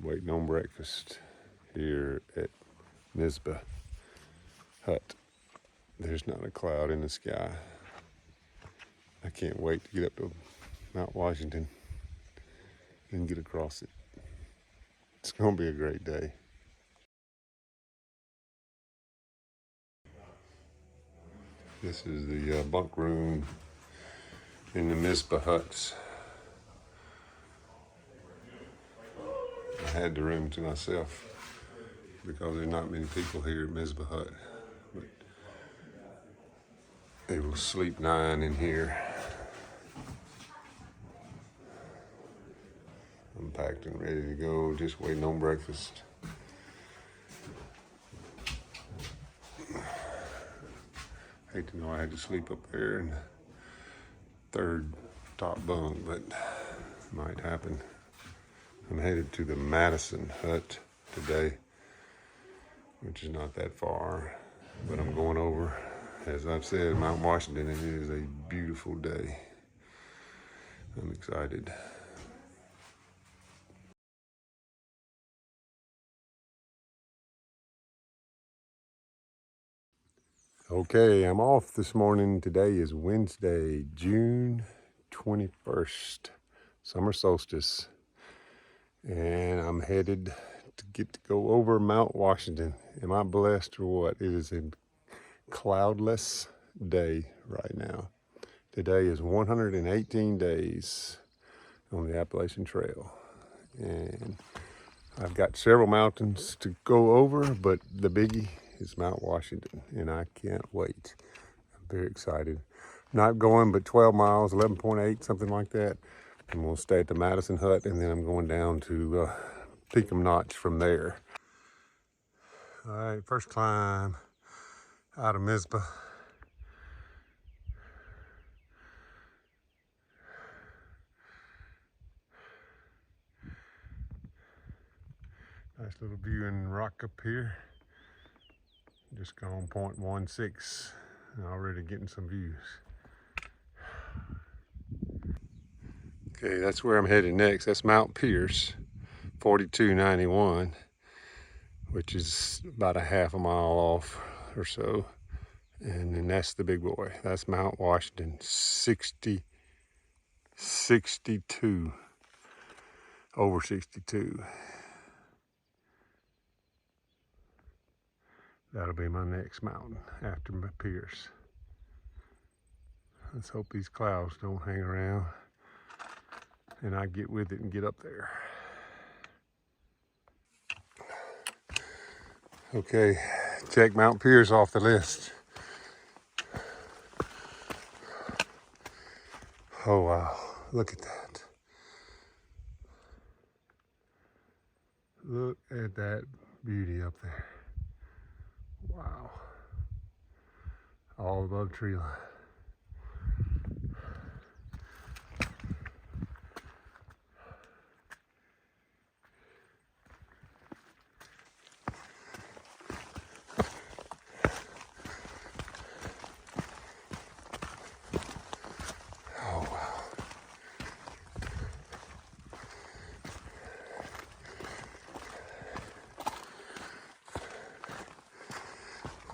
waiting on breakfast here at Mizpah Hut. There's not a cloud in the sky. I can't wait to get up to Mount Washington and get across it. It's gonna be a great day. This is the bunk room in the Mizpah Huts. I had the room to myself because there's not many people here at Mizpah Hut. But they will sleep 9 in here. I'm packed and ready to go, just waiting on breakfast. Hate to know I had to sleep up there in the 3rd top bunk, but it might happen. I'm headed to the Madison Hut today, which is not that far, but I'm going over. As I've said, Mount Washington, it is a beautiful day. I'm excited. Okay, I'm off this morning. Today is Wednesday, June 21st, summer solstice. And I'm headed to go over Mount Washington. Am I blessed or what? It is a cloudless day right now. Today is 118 days on the Appalachian Trail. And I've got several mountains to go over, but the biggie is Mount Washington, and I can't wait. I'm very excited. Not going but 12 miles, 11.8, something like that. And we'll stay at the Madison Hut, and then I'm going down to Peak'em Notch from there. All right, first climb out of Mizpah. Nice little view and rock up here. Just gone 0.16 and already getting some views. Okay, that's where I'm headed next. That's Mount Pierce, 4291, which is about a half a mile off or so. And then that's the big boy. That's Mount Washington, 62, over 62. That'll be my next mountain after Pierce. Let's hope these clouds don't hang around and I get with it and get up there. Okay, check Mount Pierce off the list. Oh wow, look at that. Look at that beauty up there. Wow. All above tree line. Oh wow.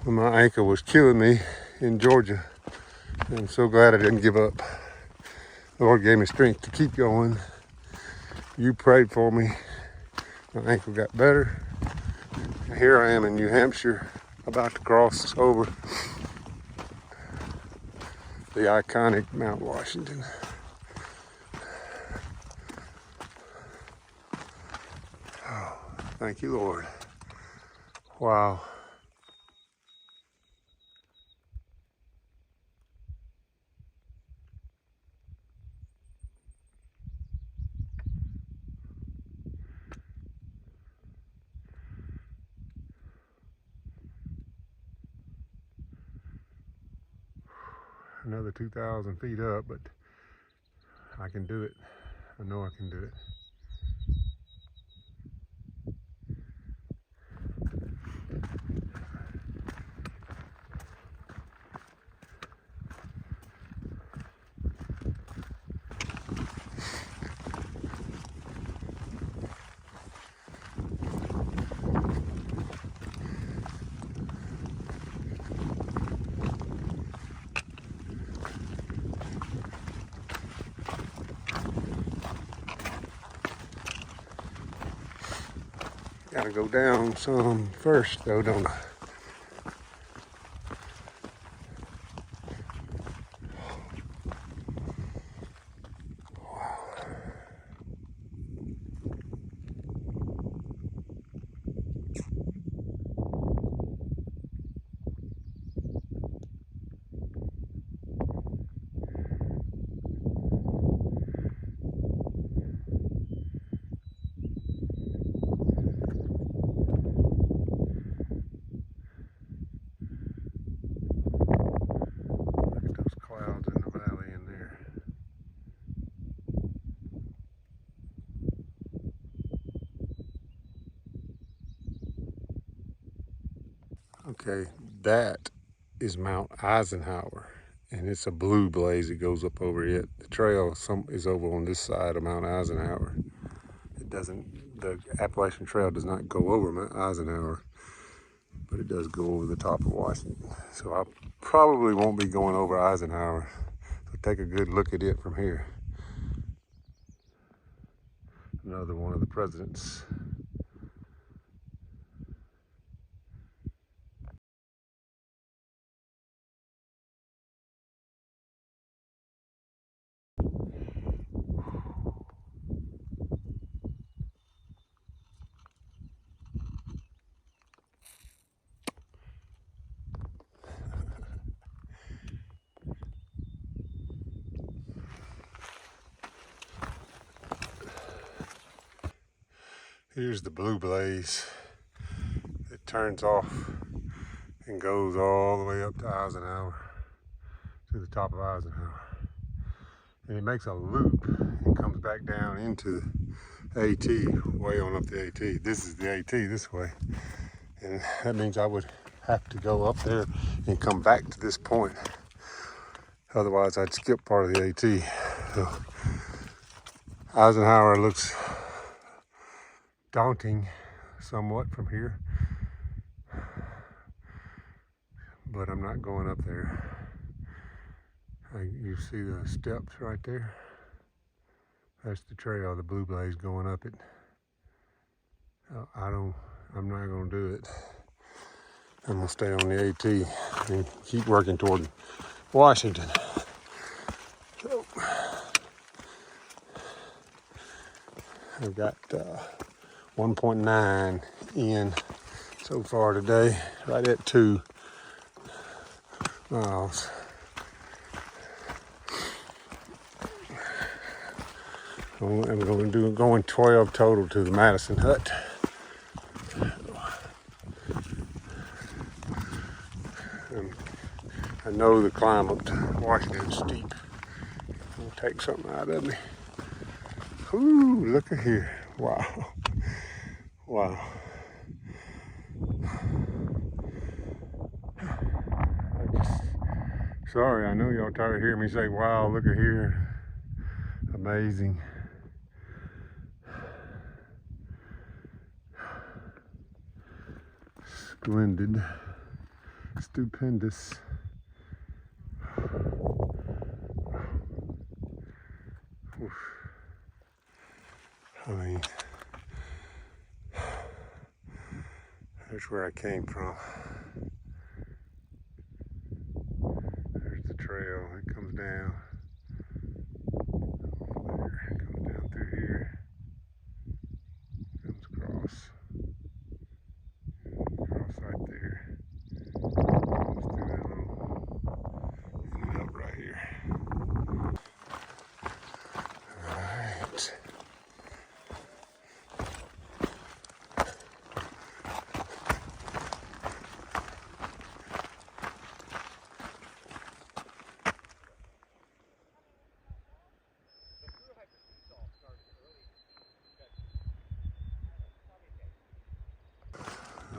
My ankle was killing me in Georgia. I'm so glad I didn't give up. The Lord gave me strength to keep going. You prayed for me. My ankle got better. And here I am in New Hampshire, about to cross over the iconic Mount Washington. Oh, thank you, Lord. Wow. Another 2,000 feet up, but I can do it. I know I can do it. Gotta go down some first though, don't I? Clouds in the valley in there. Okay, that is Mount Eisenhower, and it's a blue blaze that goes up over it. The trail is over on this side of Mount Eisenhower. It doesn't, the Appalachian Trail does not go over Mount Eisenhower, but it does go over the top of Washington. So I probably won't be going over Eisenhower. So take a good look at it from here. Another one of the presidents. Here's the blue blaze. It turns off and goes all the way up to Eisenhower, to the top of Eisenhower. And it makes a loop and comes back down into AT, way on up the AT. This is the AT this way. And that means I would have to go up there and come back to this point. Otherwise I'd skip part of the AT. So Eisenhower looks daunting somewhat from here, but I'm not going up there. You see the steps right there? That's the trail, the blue blaze going up it. I'm not gonna do it. I'm gonna stay on the AT and keep working toward Washington. So, I've got 1.9 in so far today, right at 2 miles. I'm going 12 total to the Madison Hut. I know the climb up to Washington is steep. It'll take something out of me. Ooh, look at here. Wow. Wow. Sorry, I know y'all tired of hearing me say, wow, look at here. Amazing. Splendid. Stupendous. Oof. I mean, there's where I came from. There's the trail. It comes down. There. It comes down through here. Comes across. Across right there. Comes through that little, ended up right here. Alright.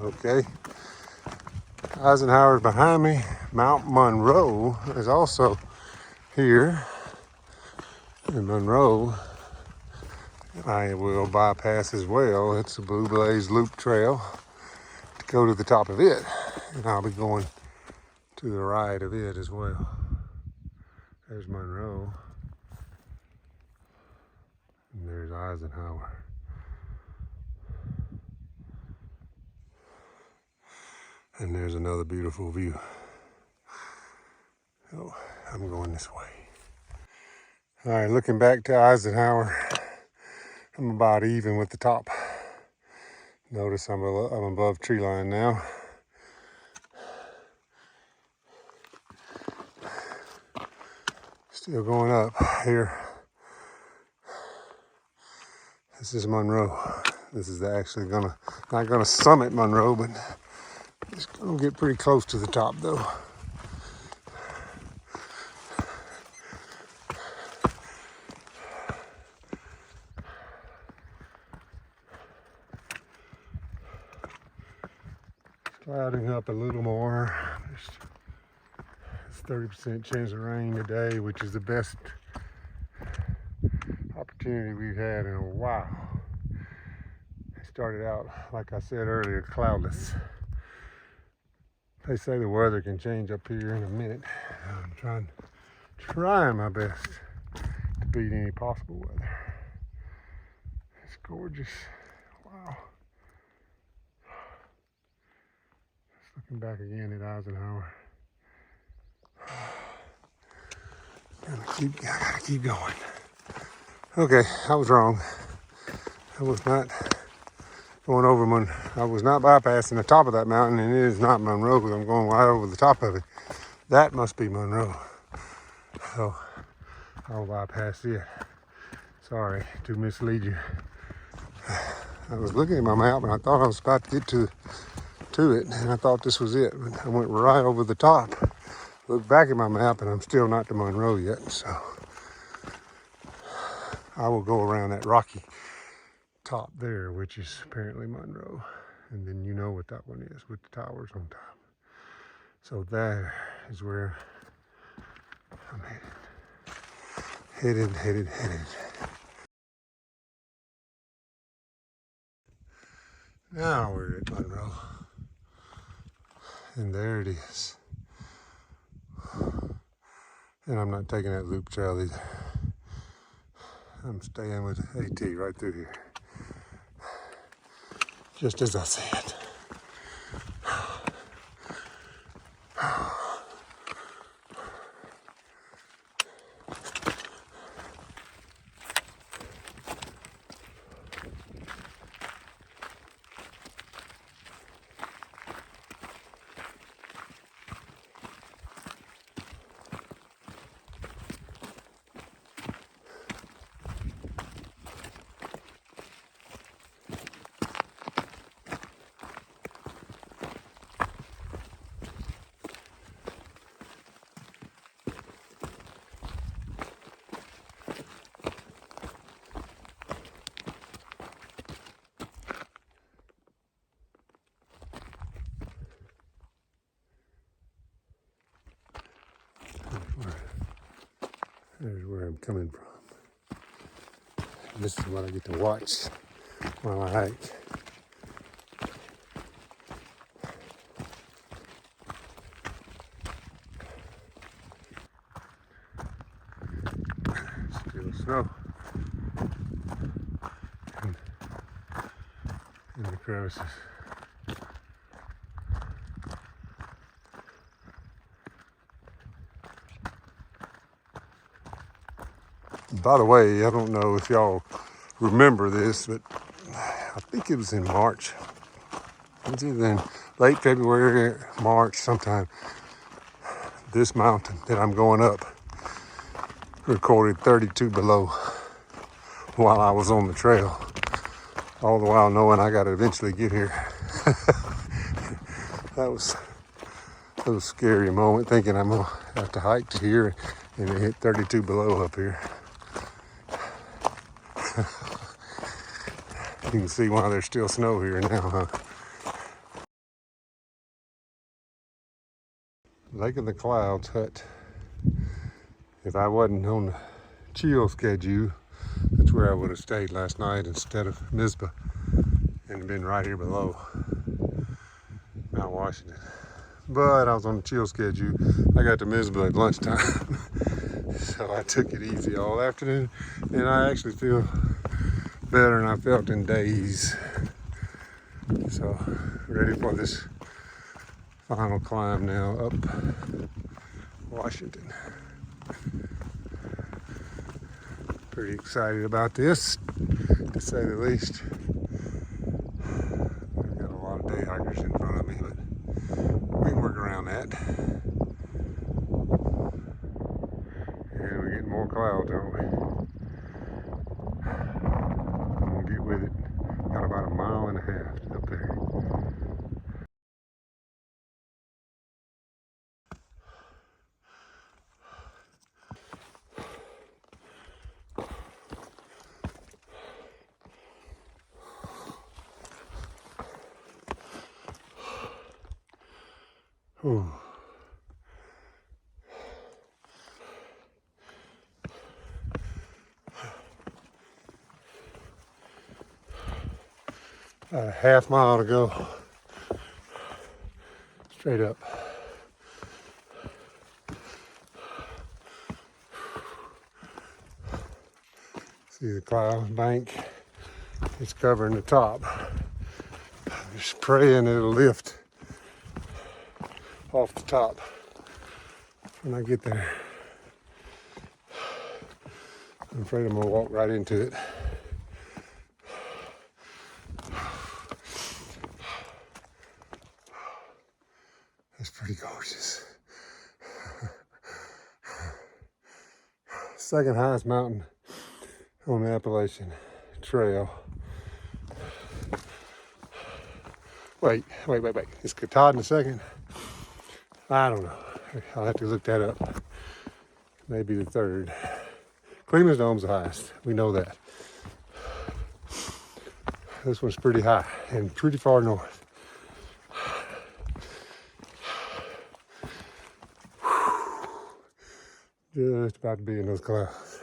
Okay, Eisenhower's behind me. Mount Monroe is also here. In Monroe, I will bypass as well. It's a Blue Blaze Loop Trail to go to the top of it. And I'll be going to the right of it as well. There's Monroe. And there's Eisenhower. And there's another beautiful view. Oh, I'm going this way. All right, looking back to Eisenhower, I'm about even with the top. Notice I'm above tree line now. Still going up here. This is Monroe. This is actually not gonna summit Monroe, but it's gonna get pretty close to the top though. Clouding up a little more. It's 30% chance of rain today, which is the best opportunity we've had in a while. It started out, like I said earlier, cloudless. They say the weather can change up here in a minute. I'm trying my best to beat any possible weather. It's gorgeous. Wow. Just looking back again at Eisenhower. I gotta keep going. Okay, I was wrong. I was not going over I was not bypassing the top of that mountain, and it is not Monroe because I'm going right over the top of it. That must be Monroe. So I'll bypass it. Sorry to mislead you. I was looking at my map and I thought I was about to get to it, and I thought this was it, but I went right over the top. Looked back at my map and I'm still not to Monroe yet, so I will go around that rocky top there, which is apparently Monroe, and then you know what that one is with the towers on top. So that is where I'm headed. Now we're at Monroe, and there it is. And I'm not taking that loop trail either. I'm staying with AT right through here. Just as I said. There's where I'm coming from. And this is what I get to watch while I hike. Still snow in the crevices. By the way, I don't know if y'all remember this, but I think it was in March. It was either in late February, March, sometime. This mountain that I'm going up recorded 32 below while I was on the trail. All the while knowing I got to eventually get here. That was a little scary moment, thinking I'm going to have to hike to here and it hit 32 below up here. You can see why there's still snow here now, huh? Lake of the Clouds Hut. If I wasn't on the chill schedule, that's where I would have stayed last night instead of Mizpah and been right here below Mount Washington. But I was on the chill schedule. I got to Mizpah at lunchtime, so I took it easy all afternoon, and I actually feel better than I felt in days. So ready for this Final climb now up Washington. Pretty excited about this, to say the least. I've got a lot of day hikers in front of me, but we can work around that. And we're getting more clouds, aren't we? I'm gonna get with it. Got about a mile and a half up there. Ooh. About a half mile to go. Straight up. See the cloud bank? It's covering the top. I'm just praying it'll lift off the top when I get there. I'm afraid I'm gonna walk right into it. It's pretty gorgeous. Second highest mountain on the Appalachian Trail. Wait. Is Katahdin the second? I don't know. I'll have to look that up. Maybe the third. Cleveland's Dome's the highest. We know that. This one's pretty high and pretty far north. Just about to be in those clouds.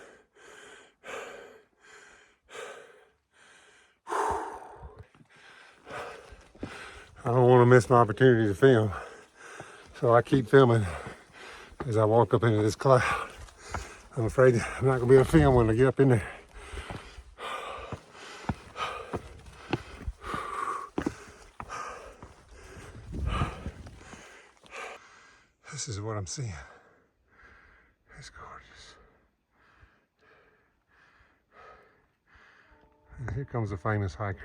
I don't want to miss my opportunity to film, so I keep filming as I walk up into this cloud. I'm afraid I'm not going to be able to film when I get up in there. This is what I'm seeing. It's gorgeous. And here comes a famous hiker.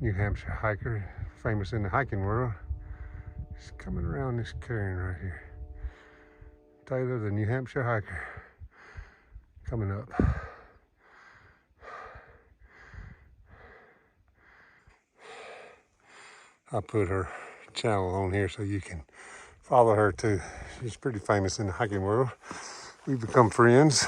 Nahamsha Hiker, famous in the hiking world. He's coming around this cairn right here. Taylor, the Nahamsha Hiker, coming up. I put her channel on here so you can follow her too. She's pretty famous in the hiking world. We've become friends.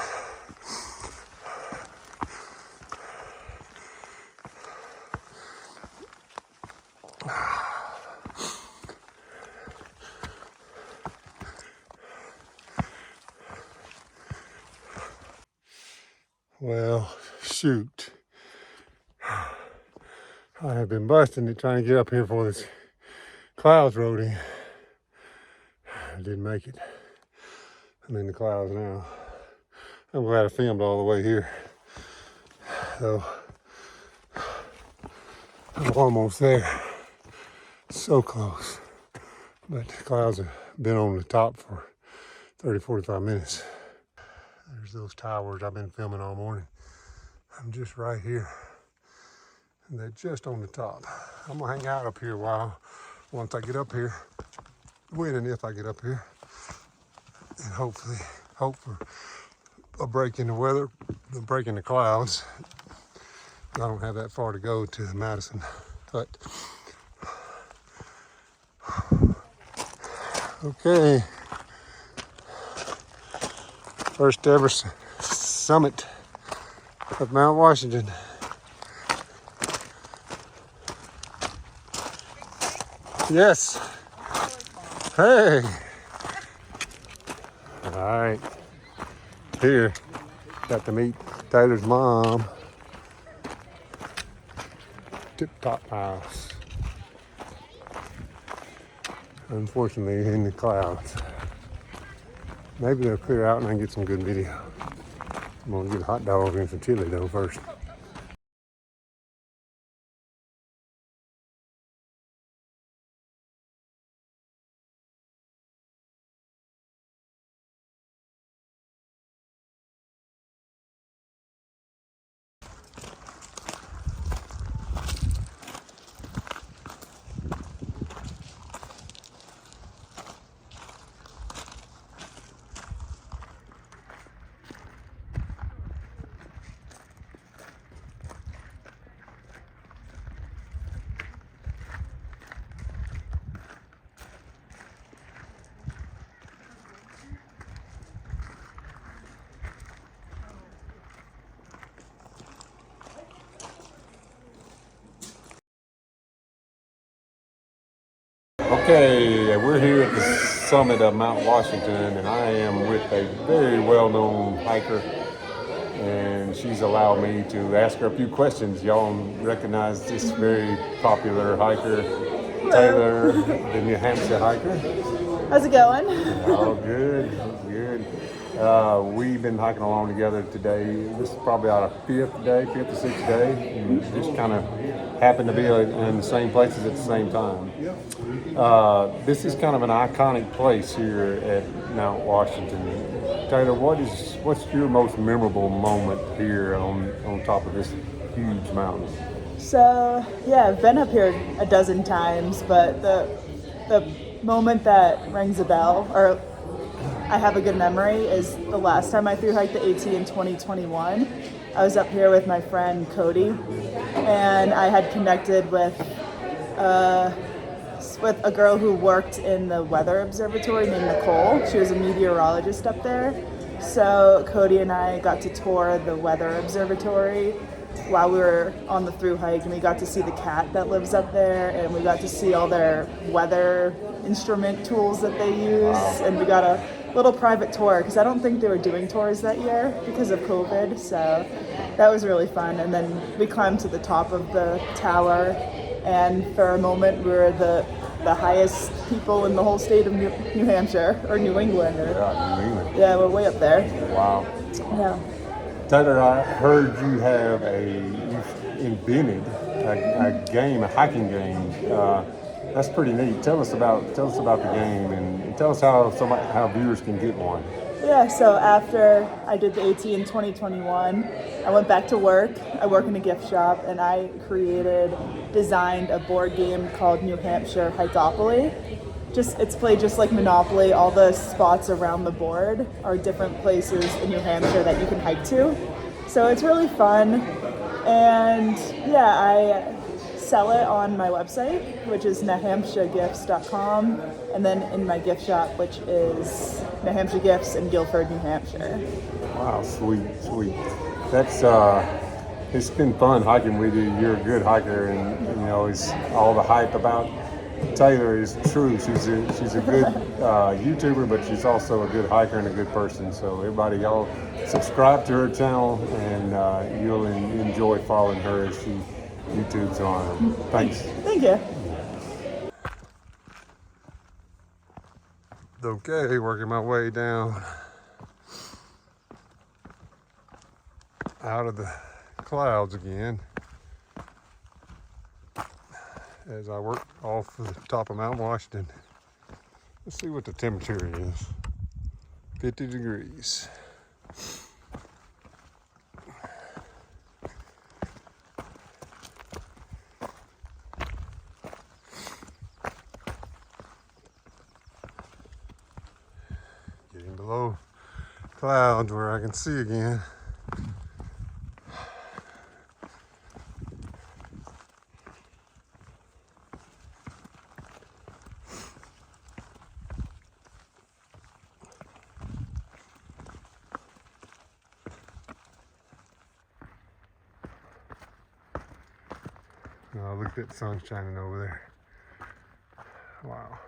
Well, shoot. I have been busting it trying to get up here for this clouds road in. I didn't make it. I'm in the clouds now. I'm glad I filmed all the way here. So, I'm almost there. So close. But the clouds have been on the top for 30, 45 minutes. There's those towers I've been filming all morning. I'm just right here. And they're just on the top. I'm gonna hang out up here a while once I get up here. When and if I get up here. And hopefully hope for a break in the weather, a break in the clouds. I don't have that far to go to the Madison Hut. Okay. First ever summit of Mount Washington. Yes. Hey. All right. Here, got to meet Taylor's mom. Tip top house. Unfortunately, in the clouds. Maybe they'll clear out and I can get some good video. I'm gonna get a hot dog and some chili though first. Okay, we're here at the summit of Mount Washington, and I am with a very well-known hiker, and she's allowed me to ask her a few questions. Y'all recognize this very popular hiker, Taylor, the Nahamsha Hiker. How's it going? Oh, good, good. We've been hiking along together today. This is probably our fifth or sixth day, and we just kind of happened to be in the same places at the same time. This is kind of an iconic place here at Mount Washington. Taylor, what's your most memorable moment here on top of this huge mountain? So yeah, I've been up here a dozen times, but the moment that rings a bell, or I have a good memory, is the last time I thru hiked the AT in 2021. I was up here with my friend Cody, and I had connected with a girl who worked in the weather observatory named Nicole. She was a meteorologist up there. So Cody and I got to tour the weather observatory while we were on the thru hike, and we got to see the cat that lives up there, and we got to see all their weather instrument tools that they use. Wow. And we got a little private tour because I don't think they were doing tours that year because of COVID, so that was really fun. And then we climbed to the top of the tower, and for a moment we were the highest people in the whole state of New Hampshire, or New England. Yeah, New England. Yeah, we're way up there. Wow. Yeah. Taylor, I heard you've invented a game, a hiking game. That's pretty neat. Tell us about the game, and tell us how viewers can get one. Yeah, so after I did the AT in 2021, I went back to work. I work in a gift shop, and I designed a board game called New Hampshire Hikeopoly. It's played just like Monopoly. All the spots around the board are different places in New Hampshire that you can hike to. So it's really fun. And yeah, I sell it on my website, which is nahamshagifts.com, and then in my gift shop, which is Nahamsha Gifts in Guilford, New Hampshire. Wow, sweet. That's it's been fun hiking with you. You're a good hiker, and it's all the hype about Taylor is true. She's a good YouTuber, but she's also a good hiker and a good person. So everybody, y'all subscribe to her channel, and you'll enjoy following her as she YouTube's on. Thanks. Thank you. Okay, working my way down out of the clouds again as I work off the top of Mount Washington. Let's see what the temperature is. 50 degrees. Getting below clouds where I can see again. Oh, look at that sun shining over there. Wow.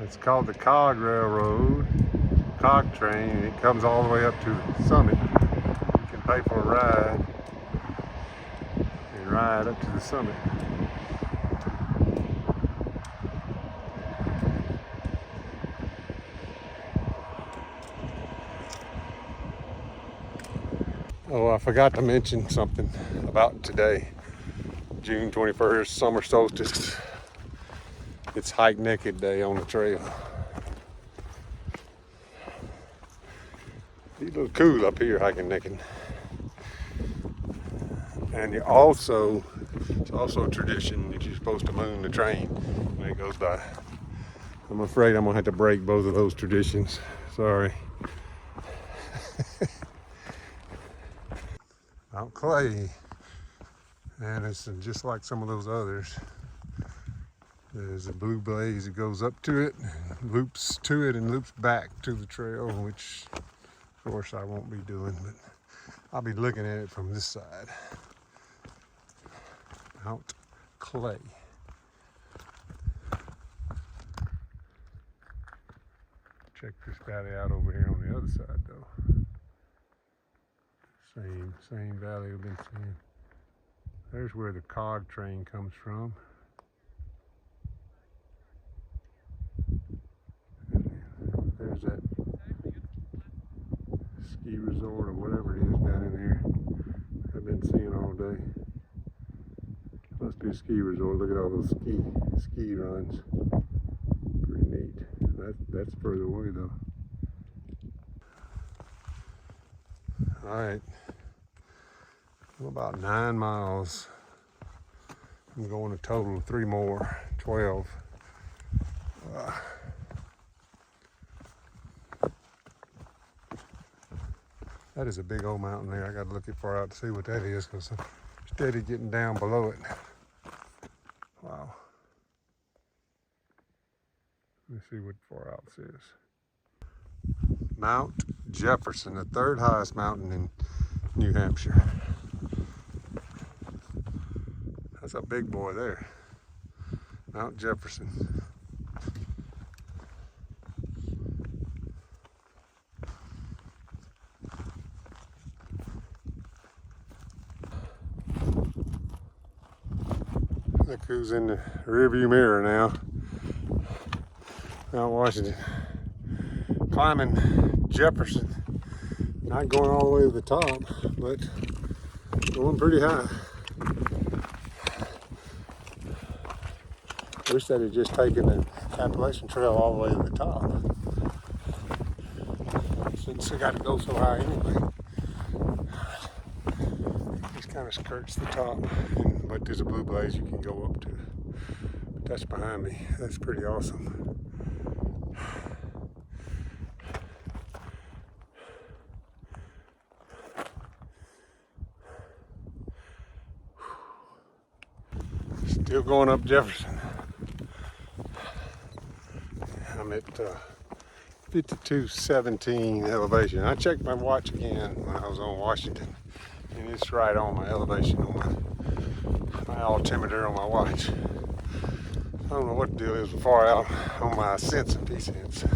It's called the Cog Railroad, Cog Train, and it comes all the way up to the summit. You can pay for a ride and ride up to the summit. Oh, I forgot to mention something about today, June 21st, summer solstice. It's Hike Naked Day on the trail. It's a little cool up here hiking naked. And it's also a tradition that you're supposed to moon the train when it goes by. I'm afraid I'm gonna have to break both of those traditions. Sorry. Mount Clay. And it's just like some of those others. There's a blue blaze that goes up to it, loops to it, and loops back to the trail, which of course I won't be doing, but I'll be looking at it from this side. Mount Clay. Check this valley out over here on the other side though. Same valley we've been seeing. There's where the cog train comes from. And there's that ski resort or whatever it is down in there. I've been seeing all day. Must be a ski resort. Look at all those ski runs. Pretty neat. That's further away though. All right. I'm about 9 miles. I'm going a total of 3 more, 12. That is a big old mountain there. I got to look it far out to see what that is because I'm steady getting down below it. Wow. Let me see what far out this is. Mount Jefferson, the 3rd highest mountain in New Hampshire. That's a big boy there. Mount Jefferson. Look who's in the rearview mirror now. Mount Washington. Climbing Jefferson. Not going all the way to the top, but going pretty high. Wish that had just taken the Appalachian Trail all the way to the top. Since I got to go so high anyway. Just kind of skirts the top, but there's a blue blaze you can go up to. But that's behind me. That's pretty awesome. Still going up Jefferson. I'm at 5217 elevation. I checked my watch again when I was on Washington, and it's right on my elevation on my altimeter on my watch. I don't know what the deal is far out on my sense and P-sense.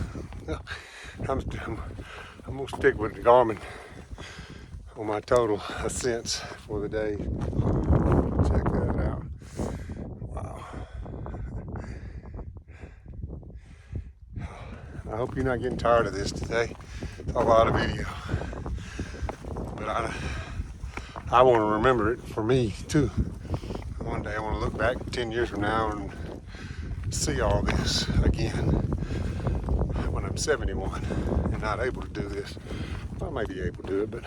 I'm gonna stick with the Garmin on my total ascents for the day. Check that out. Wow. I hope you're not getting tired of this today. It's a lot of video. But I want to remember it for me too. One day I want to look back 10 years from now and see all this again when I'm 71 and not able to do this. I may be able to do it, but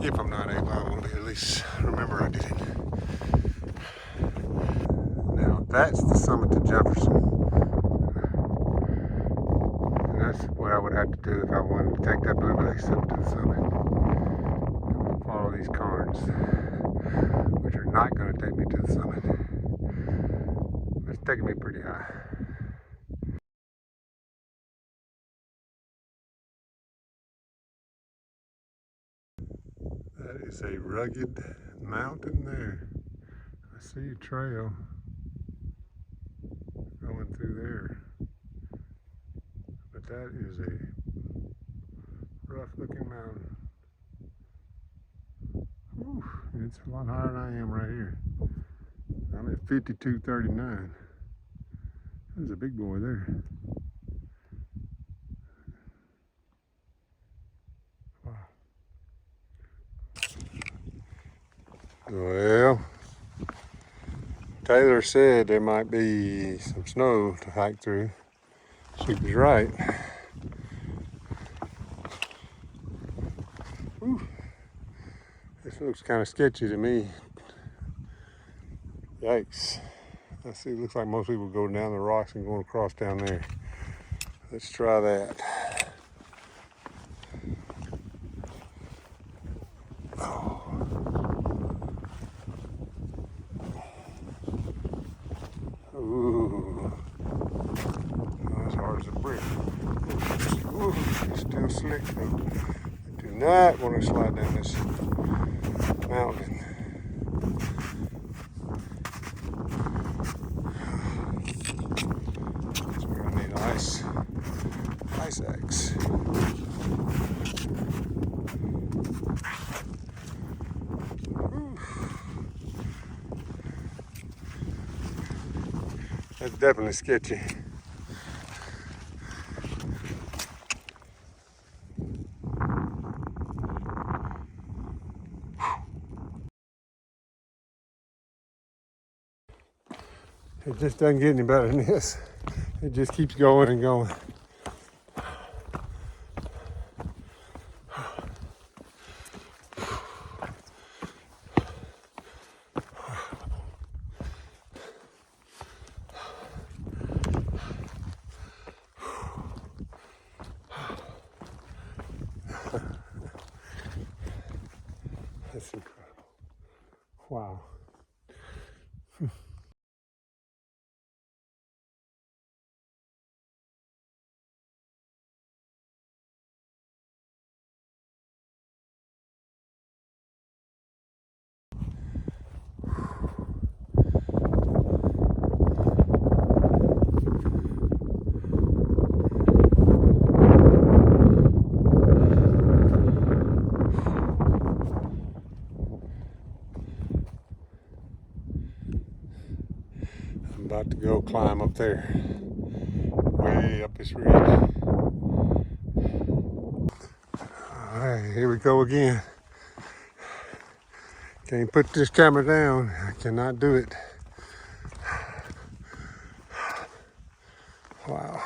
if I'm not able, I want to at least remember I did it. Now that's the summit to Jefferson. And that's what I would have to do if I wanted to take that blue blaze up to the summit. I'm going to follow these cairns, which are not going to take me to the summit. It's taking me pretty high. That is a rugged mountain there. I see a trail going through there. But that is a rough looking mountain. Whew, it's a lot higher than I am right here. I'm at 5239. There's a big boy there. Wow. Well, Taylor said there might be some snow to hike through. She was right. Whew. This This looks kind of sketchy to me. Yikes. Let's see, it looks like most people go down the rocks and going across down there. Let's try that. Oh. Ooh. Not as hard as a brick. Ooh, it's still slick though. I do not want to slide down this mountain. That's where I need an ice axe. That's definitely sketchy. It just doesn't get any better than this. It just keeps going and going. That's incredible. Wow. I'm about to go climb up there, way up this ridge. All right, here we go again. Can't put this camera down. I cannot do it. Wow.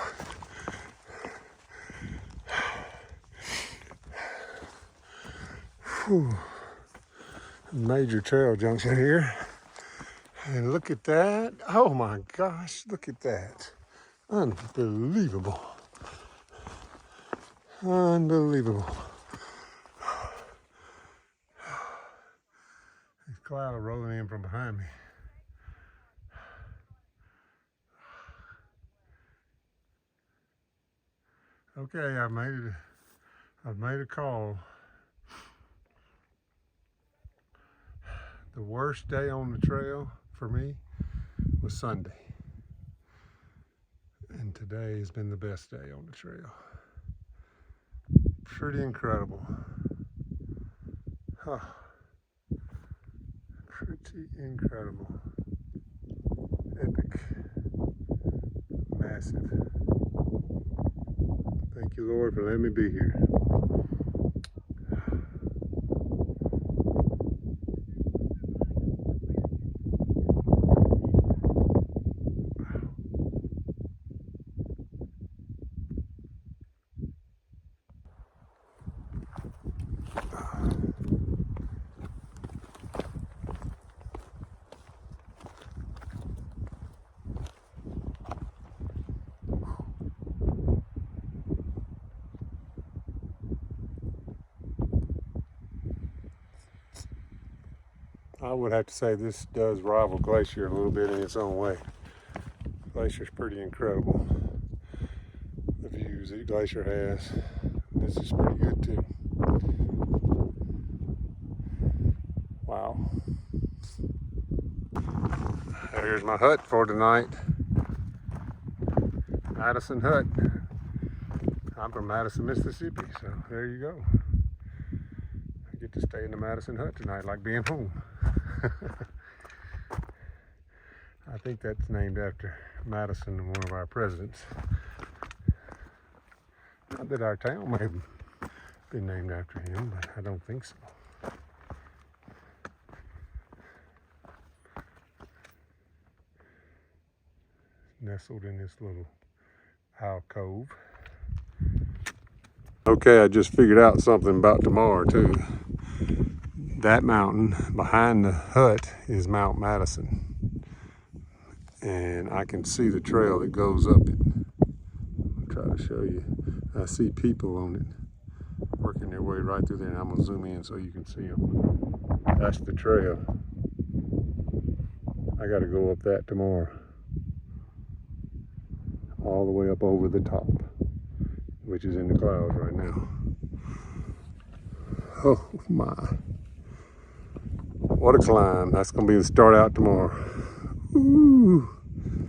Whew. Major trail junction here. And look at that. Oh my gosh, look at that. Unbelievable. Unbelievable. These clouds are rolling in from behind me. Okay, I've made a call. The worst day on the trail for me was Sunday. And today has been the best day on the trail. Pretty incredible. Huh. Pretty incredible. Epic. Massive. Thank you, Lord, for letting me be here. I would have to say this does rival Glacier a little bit in its own way. Glacier's pretty incredible. The views that Glacier has. This is pretty good too. Wow. Here's my hut for tonight. Madison Hut. I'm from Madison, Mississippi, so there you go. I get to stay in the Madison Hut tonight like being home. I think that's named after Madison, one of our presidents. Not that our town may have been named after him, but I don't think so. Nestled in this little alcove. Okay, I just figured out something about tomorrow too. that mountain behind the hut is Mount Madison. And I can see the trail that goes up it. I'll try to show you. I see people on it working their way right through there, and I'm gonna zoom in so you can see them. That's the trail. I gotta go up that tomorrow. All the way up over the top, which is in the clouds right now. Oh my. What a climb. That's gonna be the start out tomorrow. Ooh.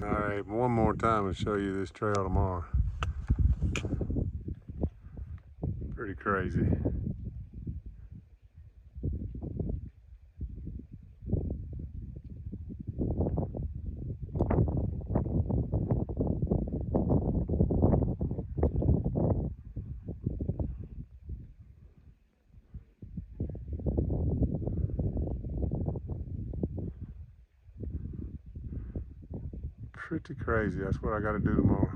All right, one more time and show you this trail tomorrow. Pretty crazy. Pretty crazy. That's what I got to do tomorrow.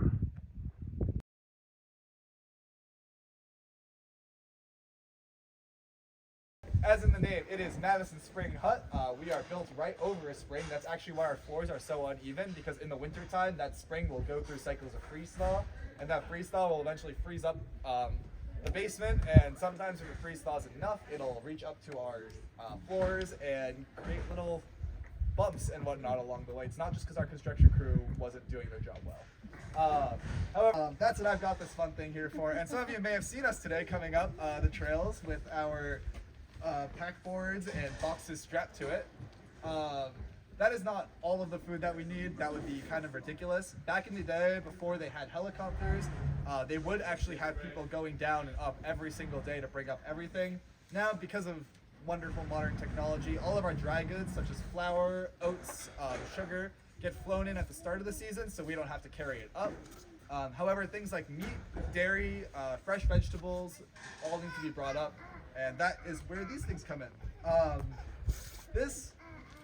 As in the name, it is Madison Spring Hut. We are built right over a spring. That's actually why our floors are so uneven, because in the wintertime, that spring will go through cycles of freeze thaw, and that freeze thaw will eventually freeze up the basement, and sometimes if it freeze thaws enough, it'll reach up to our floors and create little bumps and whatnot along the way. It's not just because our construction crew wasn't doing their job well. However, that's what I've got this fun thing here for. And some of you may have seen us today coming up the trails with our pack boards and boxes strapped to it. That is not all of the food that we need. That would be kind of ridiculous. Back in the day, before they had helicopters, they would actually have people going down and up every single day to bring up everything. Now, because of wonderful modern technology, all of our dry goods, such as flour, oats, sugar, get flown in at the start of the season, so we don't have to carry it up. However, things like meat, dairy, fresh vegetables, all need to be brought up, and that is where these things come in. This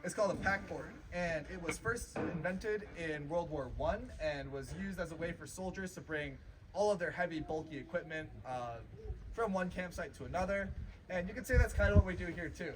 is called a pack board, and it was first invented in World War I and was used as a way for soldiers to bring all of their heavy, bulky equipment from one campsite to another. And you can say that's kind of what we do here too.